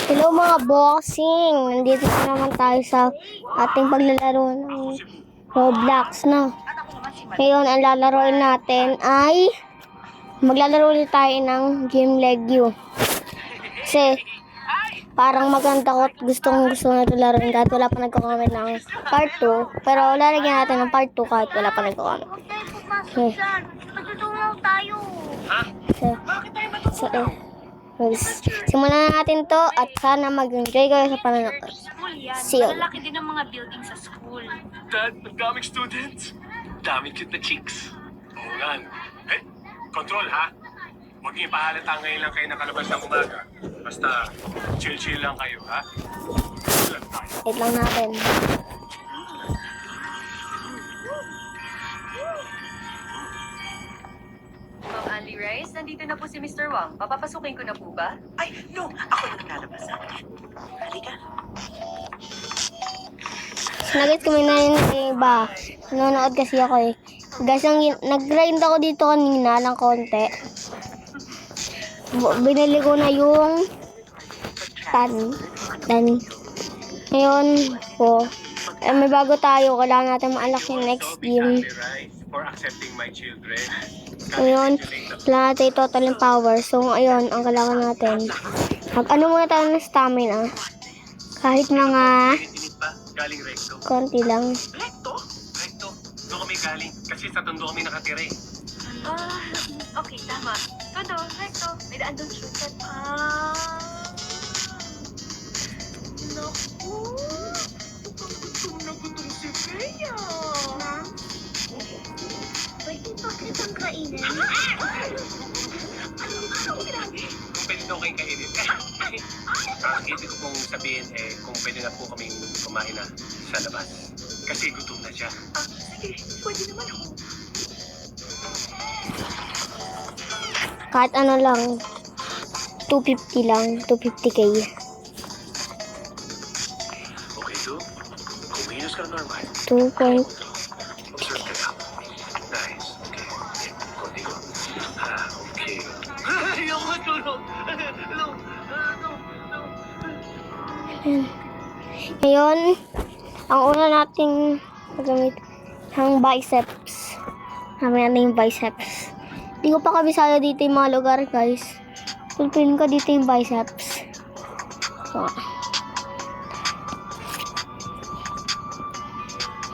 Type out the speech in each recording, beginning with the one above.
Hello mga boxing! Nandito na naman tayo sa ating paglalaro ng Roblox, no? Ngayon, ang lalaroin natin ay maglalaro ulit tayo ng Game Legio. Kasi parang maganda ko at gusto na ito laruin kahit wala pa nagko-comment ng part 2. Pero lalagyan natin ng part 2 kahit wala pa nagko-comment. Okay. Magtutulong tayo. Simulan na natin to at sana mag-enjoy kayo sa panonood. See you. Malaki din ang mga building sa school. Dad, ang daming students. Daming cute na chicks. Oo nga. Eh, control ha. Huwag niyo ipahalata ngayon lang kayo nakalabas ng umaga. Basta, chill-chill lang kayo ha. Chill lang tayo. Wait lang natin. Ma'am Ali Rice, nandito na po si Mr. Wang. Papapasukin ko na po ba? Ay, no! Ako na naglalabas. Halika. Nagit kami na yun iba. Nanonood kasi ako eh. Guys, nag-grind ako dito kanina ng konti. Binili ko na yung tan. Ngayon po, may bago tayo. Kailangan natin ma-unlock yung next game. For accepting my children. Ngayon, kailangan natin total yung power. So, ayun, ang kailangan natin. Ano muna tayo ng stamina. Kahit mga Tinitinip pa, galing recto. konti lang. Recto? Recto. Doon kami galing. Kasi sa tondo kami nakatira eh. Okay, tama. Todo, recto. May daan doon shortcut. Naku! Gutom na gutom si Bea. Pwede pa kitang kainin. Kung pwede daw kayong kainin. Ang ibig ko pong sabihin kung pwede na po kaming kumain na sa labas. Kasi gutom na siya. Sige, pwede naman ako. Kahit ano lang. 250 lang. 250k. Okay, do? Kumilos ka normal. 2 point. Observe ka lang. Nice. Okay. Konti ko. Okay. Ayoko tulog. No. Ngayon, ang una nating magamit ang biceps. Namin natin yung biceps. Hindi ko pa kabisado dito yung mga lugar, guys. Pulpilin ko dito yung biceps. So.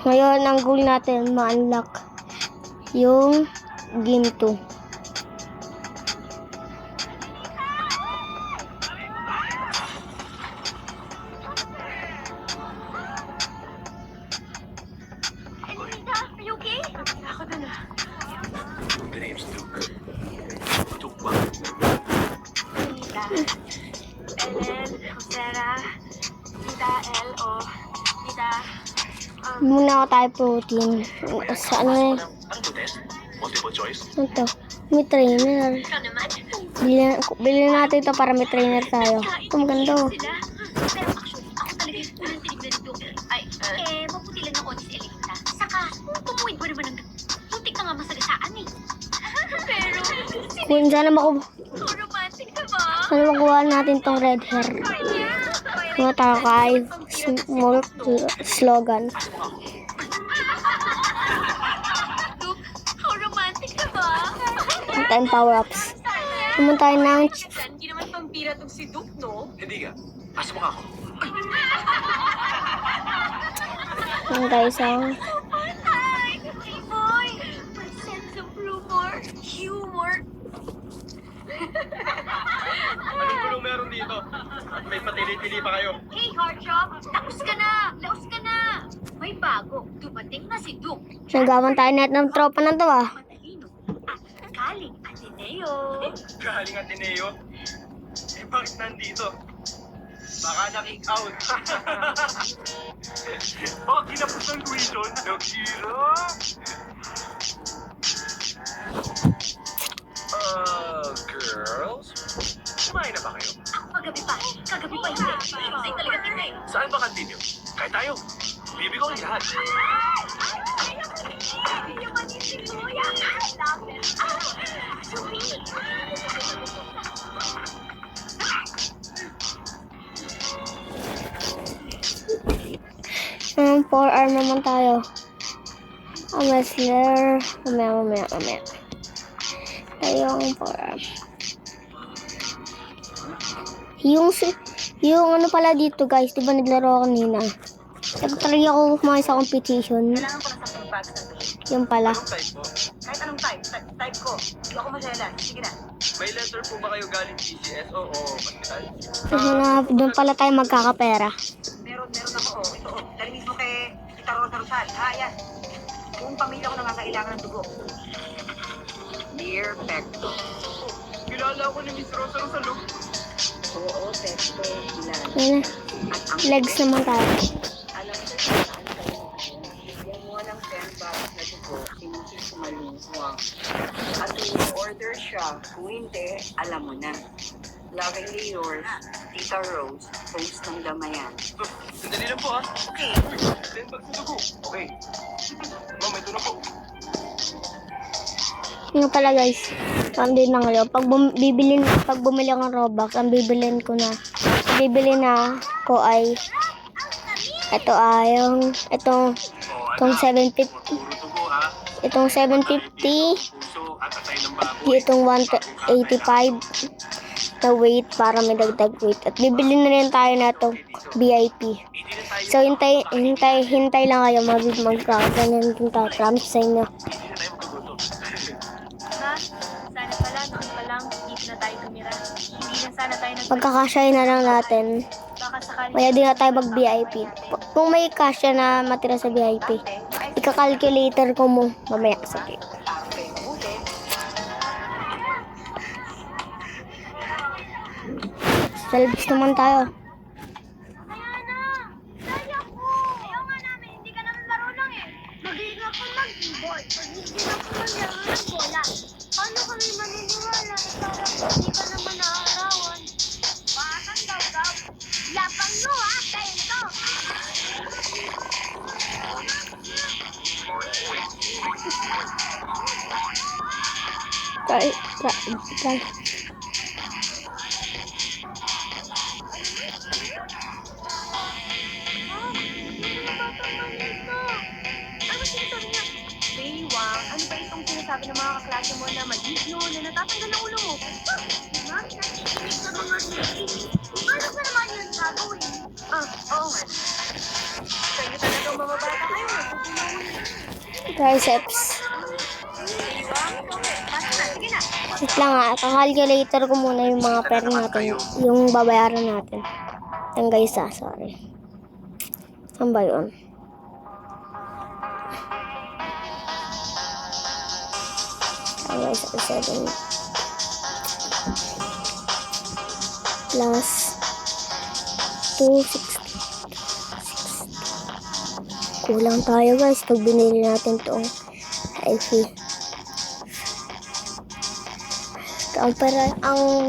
Ngayon, ang goal natin ma-unlock yung game 2. Anita, are you okay? Ako na na. The name's Duke. Duke ba? Anita. Ellen, Sarah, Tita L, o Tita, Muna ako tayo protein. Sa ano eh? Anong test? Multiple choice? Ano to? May trainer. ikaw naman. Bilhin natin ito para may trainer tayo. Ito maganda oh. Sila. Pero actually, ako talaga yung unang tinignan nito. Ay, maputi lang ako si Elita. Saka, tumuwid mo naman ng putik na nga masagasaan eh. Pero, Kung sana so romantic ka ba? sana makuha natin tong red hair. Mga tayo kay small slogan. Duke, how romantic ka ba? Ang time power-ups. Naman tayo ng Hindi naman pampira tong si Duke, no? Hindi ka. Asa mo ka ako? naman tayo sa Hi! Hey boy! My sense of humor. Anong gulong meron dito? May patili-tili pa kayo. Hey, Hardshop! Laos ka na! Laos ka na! May bago. Dumating na si Duke. nagawan tayo net ng tropa na to ah. Matalino. At galing Ateneo. Galing Ateneo? Eh, bakit nandito? Baka na-kick out. Baka kinapos ng tuition. Nagkira. Girls? Kumain na ba kayo? Ako kagabi pa. Kagabi pa hindi. Ay, talaga tingnan. Saan ba kantin yun? Kahit tayo. Bibi ko ang lahat. Ay, naman yung si Kuya. I love it. Sweet. 4R naman tayo. Wrestler. Mamaya. Tayo ang 4R. Yung ano pala dito guys, di ba naglaro ako kanina? Nag-try ako kumain sa competition. Kailangan ko ng 10 bags na to. Yung pala. Kahit anong type. Type ko. Hindi ako masela. Sige na. May letter po ba kayo galing PCSO o hospital? Kasi na, doon pala tayo magkakapera. Meron ako. Ito. Dali mismo kay Tita Rosa Rosal. Yan. Buong pamilya ko nangangailangan ng dugo. Dear Pecto. Kilala ko ni Miss Rosa Rosalo. Oo, Pecto. Kilala. Yan na. Legs naman tayo. Alam ko kung saan kayo. Bigyan mo ng 10 bags na dugo. Sinusin sumalungwang. At kung order siya, kung hindi, alam mo na. Lovingly yours, Tita Rose, host ng Damayan. Sandali lang po ah. Okay. 10 bags na dugo. Okay. Ma'am, ito na po. Yung pala guys, hindi na ngayon. Pag bumili ako ng Robux, ang bibilin na ko ay itong 750, Puro dugo ha. itong 750, Puso at atay ng baboy. itong 185 na weight para may dagdag weight. At bibili na rin tayo na itong VIP. So hintay lang kayo, magkakaganyan din tayo. Promise sa inyo. Hindi na tayo magkagutom. Ma, sana pala noon pa lang dito na tayo tumira. Hindi na sana tayo Pagkakasya na lang natin. baka sakali. Kaya di na tayo mag-VIP. Kung may kasya na matira sa VIP, ika-calculator ko mo mamaya. Sige. Okay, mabuti. Selfies naman tayo. Kaya na! Kaya ko! Ayaw nga namin, hindi ka naman marunong eh. Magaling ako mag-ball. Pag hindi ako maglaro ng bola. Paano kami maniniwala? Parang hindi ka naman naaarawan. Bakang daw. Lapang nyo ha! Kayo to! Try. Ano sinasabi niya? Baywang, ano ba itong sinasabi ng mga kaklase mo na maligno, na natatanggal ang ulo mo? Ma'am, nakikinig sa mga sinasabi. Paano ba naman yun gagawin? Oo nga. Kayo talagang mababata kayo. Triceps. Baywang, basta na, sige na. Wait lang nga, calculator ko muna yung mga pera natin. Yung babayaran natin. Yan guys sorry. Saan ba yun? Guys, 7 plus 260. Kulang tayo guys pag binili natin tong iPhone. Ang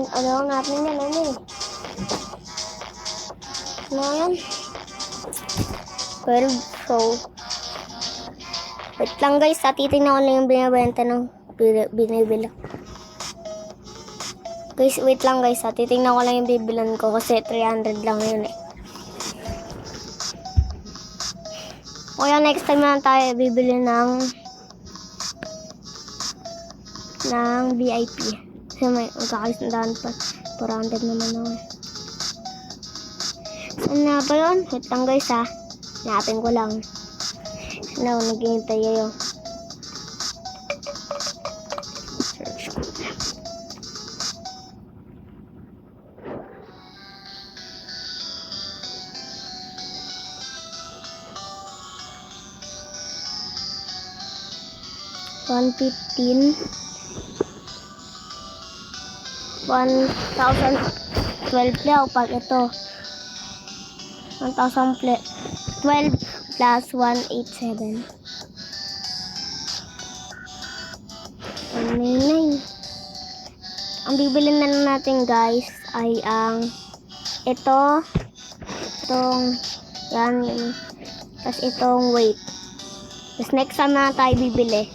ano natin yan, ano yan? 12, so wait lang guys, titignan ko lang yung binibenta ng binibila. Guys, wait lang guys, titignan ko lang yung bibilan ko kasi 300 lang yun eh. Kaya next time na tayo bibili ng VIP. Kasi may magkakalisandahan pa. 400 naman ako eh. Saan na ba yun? Wait lang guys hanapin ko lang. Ano, naghihintay kayo. Search ko. $115. 1,012 daw pag ito. 1,012 plus 187. 199. Ang bibili na lang natin guys ay ang itong yan, tapos itong weight. Tapos next time na tayo bibili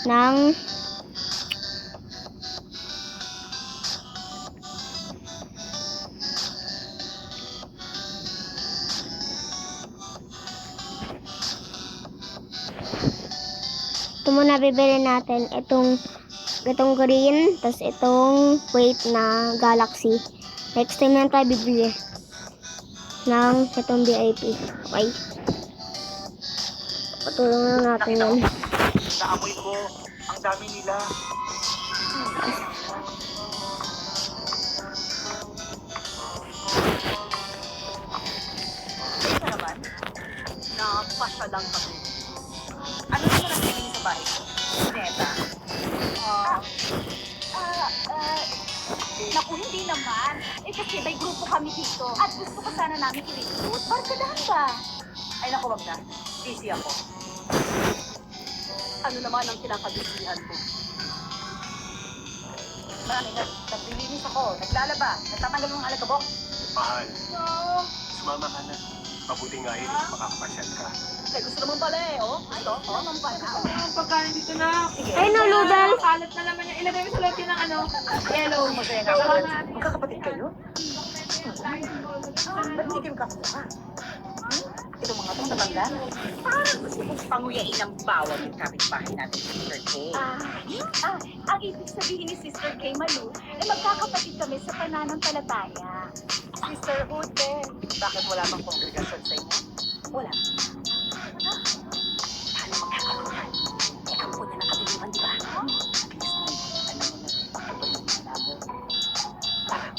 ng Ito muna bibili natin. Itong green, tapos itong weight na Galaxy. Next time lang tayo bibili ng itong VIP. Okay? Patulong lang natin yan. Naamoy ko. Ang dami nila. Ito naman, napasya lang kami. Ano naman ang feeling sa bahay ko? Neta? Naku, hindi naman. Eh kasi may grupo kami dito. At gusto ko sana namin i-recruit. Barkadahan ba? Ay naku, wag na. Busy ako. Ano naman ang kinakabisihan mo? Marami na, naglilinis ako, naglalaba, nagtatanggal ng alagabok. Mahal, sumama ka na. Mabuti nga yun, makakapasyal ka. Eh, gusto naman pala eh, oh. Gusto? Oh, naman pala. Ang pagkain dito na. Sige. Ay, no, noodles. Kalat na naman yung ilagay mo sa loob yun ng ano, yellow. Masaya ka. Magkakapatid kayo? Ba't hindi kayo magkakamukha? Ito mga itong tatanda. Parang gusto kong panguyain ang bawang yung kapitbahay natin, Sister Kay. Ang ibig sabihin ni Sister Kay Malu, magkakapatid kami sa pananampalataya. Sisterhood din. Bakit wala bang kongregasyon sa inyo? Wala. Paano magkakaroon? Ikaw po niya nakadiliman, di ba? Alam mo na, Tara.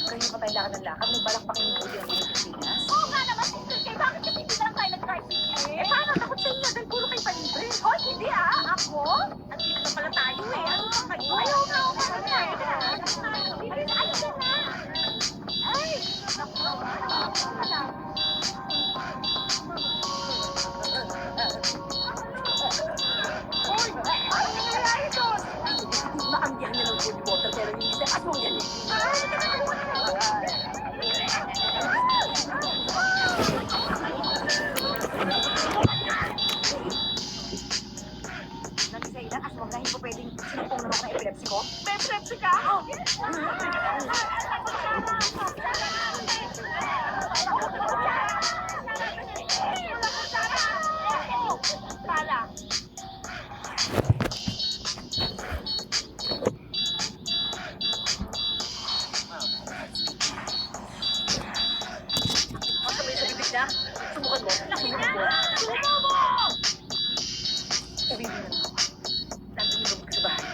Kayo pa tayo lakad ng lakad. May balak pa kayo buti ang mga Pilipinas. Oo nga naman, Sister Kay. Bakit kasi hindi na lang tayo nag-tricycle? Eh, paano? Takot sa inyo dahil puro kayo palibre. Hoy, hindi Ako? At dito na pala tayo eh. Ano pa kayo? Ayaw na ako. Ayun na. Ay! Uy! Ano nangyayari doon? Naanggihan niya ng body water pero hindi siya aswang yan eh. Nagisay lang, aswang na hindi ko pwedeng sinumpong naman ako ng epilepsy ko. May epilepsy ka? Pala. Ang kamay sa bibig na, subukan mo. Laki na! Sumo mo! Sabihin mo na. Nandun yung lubog sa bahay.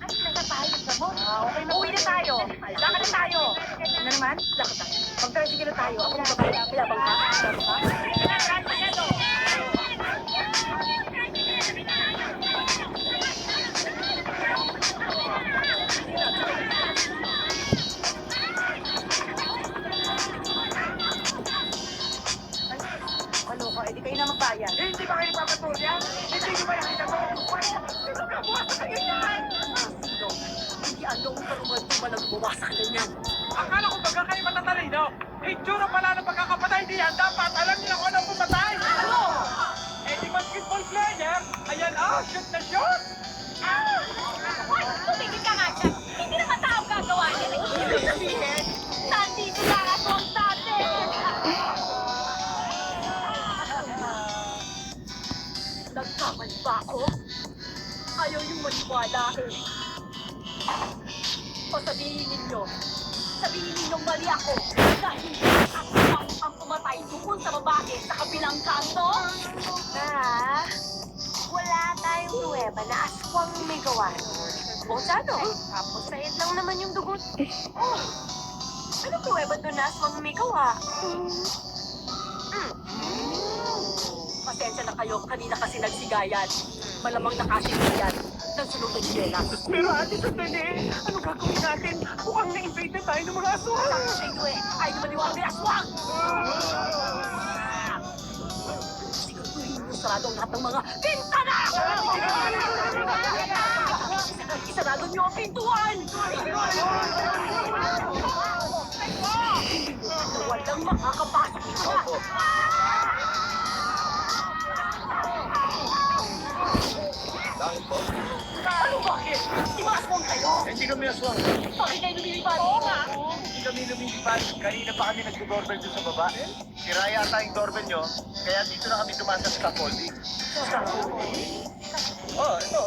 Ay, nagpapahayag ka mo. Okay na. Uwi na tayo. Lakad na tayo. Ano naman? Lakad tayo. Mag-tricycle na tayo. Ako yung babae. Pilabang ka? Pilabang ka? Ano ka? Eh, di kayo na magbayad. Eh, hindi ba kayo papaturya? Hindi nyo ba nakita ko? Sino ka? Bukas sa kayo yan! Sino? Hindi andong karumal-tumal ang bumasak na yan. Akala ko baga kayo matatalino. Itsura pala ng pagkakapatay niyan. Dapat alam niyo kung anong pumatay. Ano? Eh, di basketball player. Ayan, shoot na shoot. Hoy, tumigil ka nga dyan. Hindi naman tao gagawa niya. Ibig sabihin, nandito lang ako dati. Nagkamali ba ako? Ayaw yung maniwala eh. O sabihin ninyong mali ako dahil aswang ang pumatay doon sa babae sa kabilang kanto? Wala tayong nuweba na aswang may gawa nun. O sano? Tapos said lang naman yung dugot. Oh, anong nuweba doon na aswang may gawa? Pasensya na kayo, kanina kasi nagsigayan. Malamang nakasigayan ng sunod ng jelas. Pero ate, sandali. Ano gagawin natin? Mukhang na-invade na tayo ng mga aswang. Sabi sa inyo eh, ay naman iwang may aswang! Siguraduhin mo sarado ang lahat ng mga bintana! Isarado niyo ang pintuan! Walang makakapasok ito! Ano bakit? Hindi kami aswang. Bakit kayo lumilipad? Oo nga. Hindi kami lumilipad. Kanina pa kami nag-doorbell doon sa baba. Sira yata yung doorbell nyo, kaya dito na kami tumasa sa scaffolding. Oh, ito.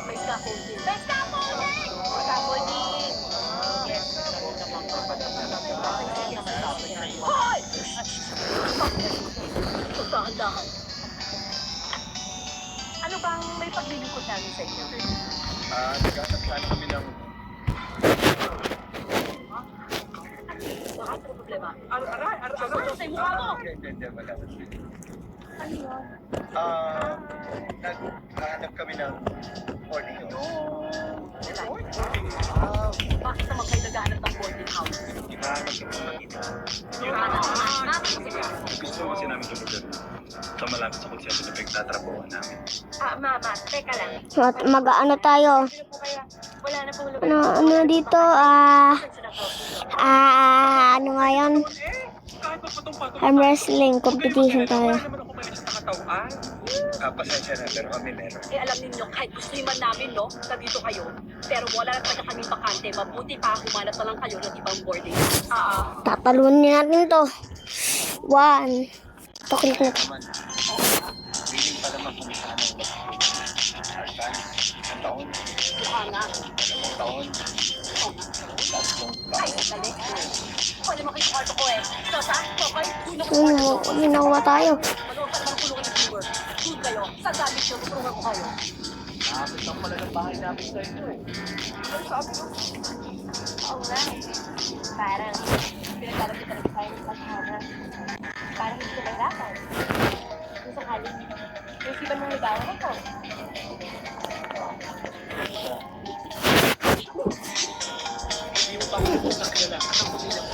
May scaffolding. May scaffolding! Scaffolding! Hoy! Pagkakandahan. Ano bang may paglilingkod namin sa inyo? Nagkasap sana kami ng... Bakit ano problema? Aray! Ano sa mukha mo? Hindi, wala. Ano yun? Naghahanap kami ng boarding house. Bakit naman kayo naghahanap ng boarding house? Hinahanap kami ng makita. Gusto kasi namin tulugan. Ito malapit sa konsepto na pagtatrabuhan namin. Mama, teka lang. At mag-ano tayo? Ano po kaya? Wala na pong lugar. Ano dito? Ano nga yan? Kahit magpatong-patong. Arm wrestling competition tayo. Wala naman ako may sa katawan. Pasensya na, pero kami meron. Alam ninyo, kahit gusto man namin, no, na dito kayo, pero wala na talaga kami bakante, mabuti pa humanap na lang kayo ng ibang boarding. Tatalunin natin to. 1. Click na to. Feeling pa naman kung saan ang isang taon, Mukha nga. 2 taon, 3 Ay, taon. dali. Pwede mo kayo kwarto ko eh. So, sa? Okay? Doon ako kwarto. Ginawa tayo. Maluwag pa naman ang kulungan ng viewer. Doon kayo. Sa gamit nyo, tutulungan ko kayo. Nakapit lang pala ng bahay namin sa inyo eh. Oo nga eh. Parang, pinagdarap kita rin tayo ng pagharap. Parang hindi ko mahirapan. Kung sakaling, isipan mong ligawan ako. Hindi mo pa kung saan kilala. Anong kumila mo?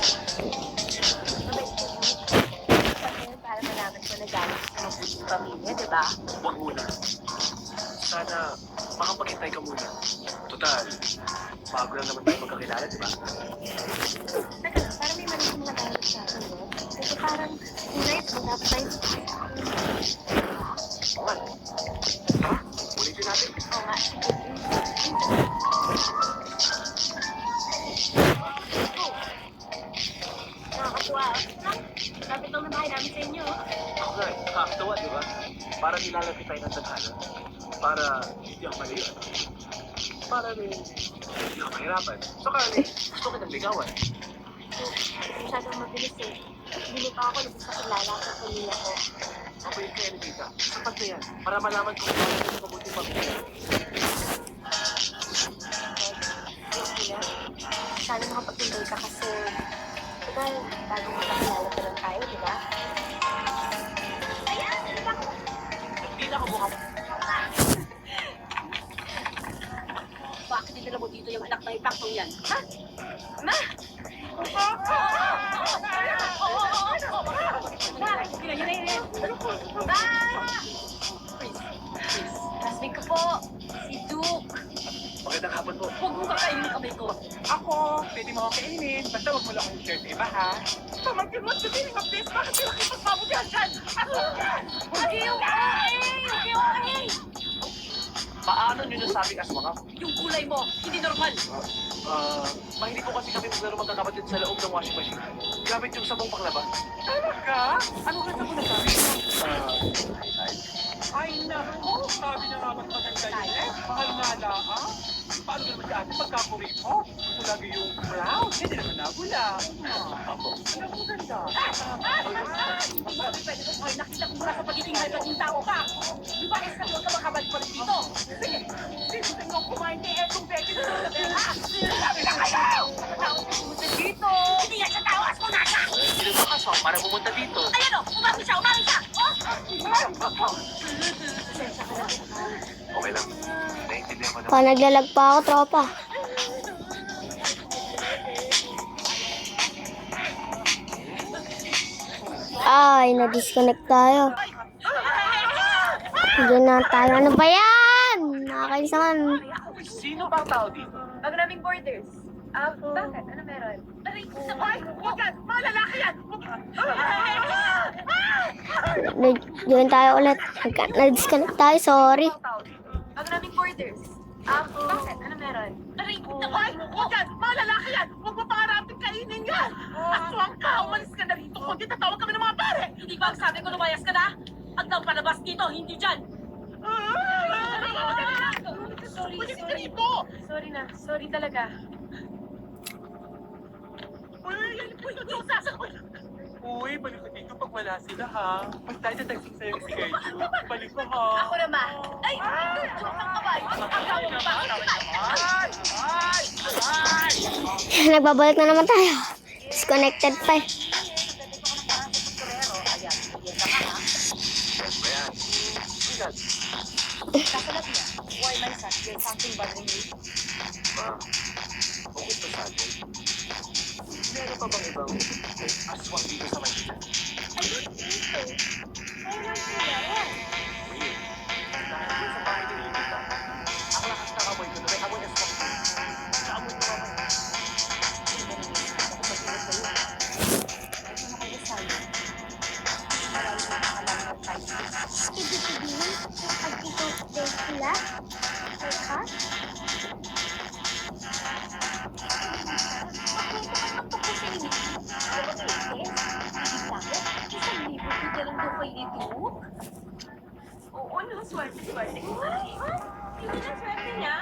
Para malaman ko na galing sa mabuting pamilya, di ba? Huwag muna. Sana makapaghintay ka muna. Total, bago lang naman tayo magkakilala, di ba? Teka lang, parang may mali kong mga galing sa akin, no? Kasi parang, night mo, dapat tayo. Oo nga. Tara, ulitin natin. Oo nga, sige. Nakakatuwa. Lapit lang na bahay namin sa inyo. Ako nga, nakakatawa, di ba? Para nilalapit tayo ng tadhana. Para hindi ako malayo. Para rin hindi ako mahirapan. Saka rin, gusto kitang ligawan. Masyadong mabilis eh. Hindi pa ako lubos na kilala sa pamilya ko. Mabait kayo ni Tita. Sapat na yan. Para malaman kung paano sa mabuting pamilya. Kaya, sana makapagpindoy ka kasi, diba, bagong makakilala pa lang tayo, di ba? Ayan, ano ba? Hindi na ako mukhang Bakit dinala mo dito yung anak na ipaktong yan? Ha? Ma? Classmate ko po, si Duke. magandang hapon po. Huwag mo kakainin ang kamay ko. Ako, pwede mo ako kainin. Basta huwag mo lang akong shirt, iba ha? Pamangkin mo, sabihin ng please, bakit sila kipagpabudihan dyan? Okay. Paano nyo nasabing aswang ako? Yung kulay mo, hindi normal. Mahilig po kasi kami maglaro magkakapatid sa loob ng washing machine. Gamit yung sabong panglabas. Talaga? Ano ka sa mga sabi mo? Ay, Ay, naku, sabi na nga magpaganda yun eh. Mahal nga lang. Paano naman dati pagkakuri mo? Gusto lagi yung brown. Hindi naman nabula. ako. Ano ang ganda? Bakit pwede ko kayo nakita ko mula sa pagiging naging tao ka? Di ba is ka doon ka makabalik-balik dito? Sige, gusto nyo kumain kay Edong Becky na sabi ha? Sabi na kayo! Tao ko pumunta dito! Hindi yan sa tawas mo nasa! Sino ba aswang para pumunta dito? Ayan o! Umami siya! Pasensya ka na. Okay lang. Naiintindihan ko na. Pa naglalag pa ako, tropa. Ay, na-disconnect tayo. Hindi na tayo. Ano ba yan? Nakakainis naman. Sino ba ang tao dito? Bago naming borders. Bakit? Ano meron? Hoy! Huwag yan! Mga lalaki yan! Join tayo ulit. Na-disconnect tayo, sorry. Ang daming borders. Bakit? Ano meron? Hoy! Huwag yan! Mga lalaki yan! Huwag mo pangarapin kainin yan! Aswang ka! Umalis ka na rito! Kundi tatawag kami ng mga pare! Hindi ba ang sabi ko lumayas ka na? At nang palabas dito, hindi dyan. Sorry, Umalis ka sorry. rito! Sorry na. Sorry talaga. Uy, balik ka dito pag wala sila, ha? Pag tayo tagsing sa'yo si Keju, balik ko, ha? Ako naman. Ay! Joke ang kabay! Ang gawin mo ba? Nagbabalik na naman tayo. Disconnected pa eh. Why, my son? There's something bothering you? Bukod pa sa atin. Meron pa bang ibang aswang dito sa Maynila? Weird. Dahil doon sa bahay ni Rita, ang lakas ng amoy ko na may amoy na aswang. Naamoy ko naman. Ibig sabihin, pag ito din sila, teka, Oo, no. Swerte ko. Hindi na swerte niya.